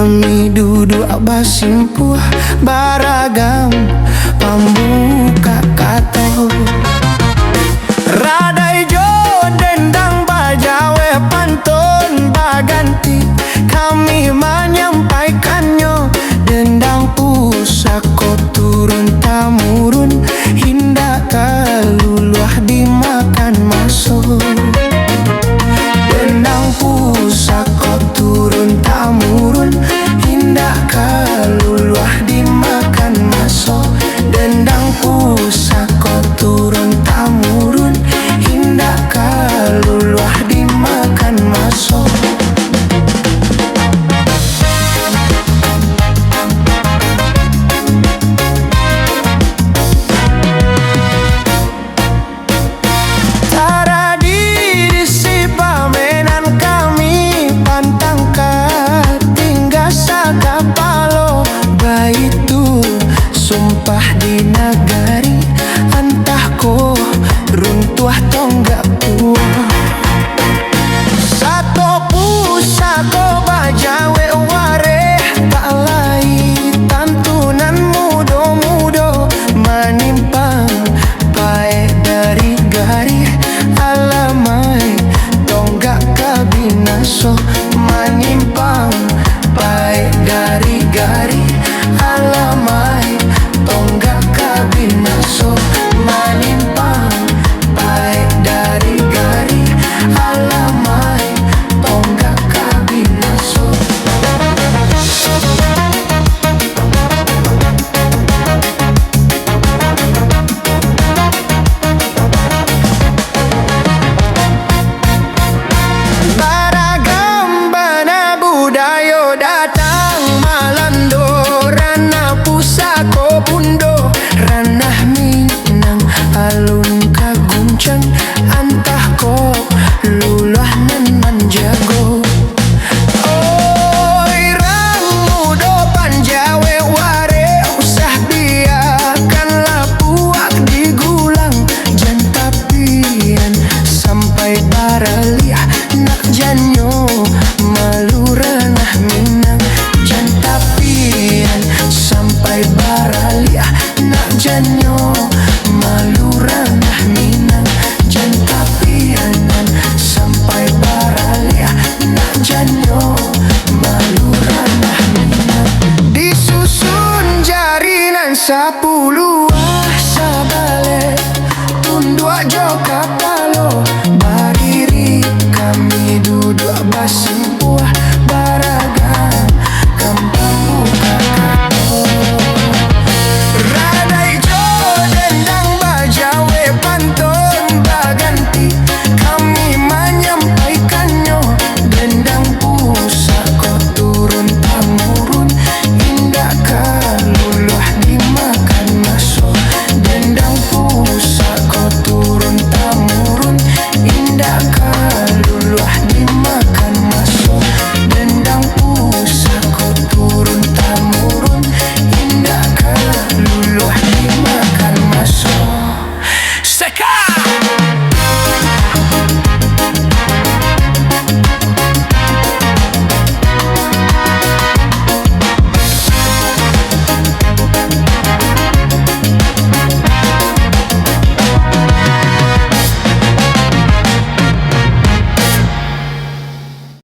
kami duduk basimpuh baragam pambuka kato. Radai jo dendang bajawe pantun baganti, kami menyampaikannya. Dendang pusako turun tamurun, hindak kaluluah dimakan masuk. Dendang pusako turun tamurun, hindak kaluluah dimakan masuk. Dendang pusako turun tamurun, hindak kaluluah dimakan masuk. Sumpah di nagari antah ko runtuh tonggak puah. Sato pusako bajawe ware tak lai tantunan mudo-mudo manimpang pae dari gari alamai tonggak kabinaso. Manimpang pae dari gari alamai tonggak kabinaso. Manimpang pae dari gari alamai tonggak kabinaso. Baragam bana budayo datang malando, ranah pusako bundo, ranah Minang alun kaguncang antah ko lulah nan jago. Oi rang mudo panjawe ware usah biarkanlah puak digulang. Jan tapian sampai baraliah nak janyo malu ranah Minang. Jan tapian sampai baraliah nak janyo malu ranah Minang. Jan tapianan sampai baraliah nak janyo malu ranah Minang. Disusun jarinan 10 sabale tunduk jo kapalo, bariri kami duduk basimpuah baragam kampung buka kato. Radai jo dendang bajawe pantun baganti, kami menyampaikannya. Dendang pusako turun tamurun, hindak kaluluah dimakan masuk. Dendang pusako turun tamurun, hindak kaluluah dimakan masuk. Dendang pusako turun tamurun, hindak kaluluah dimakan masuk. Seka!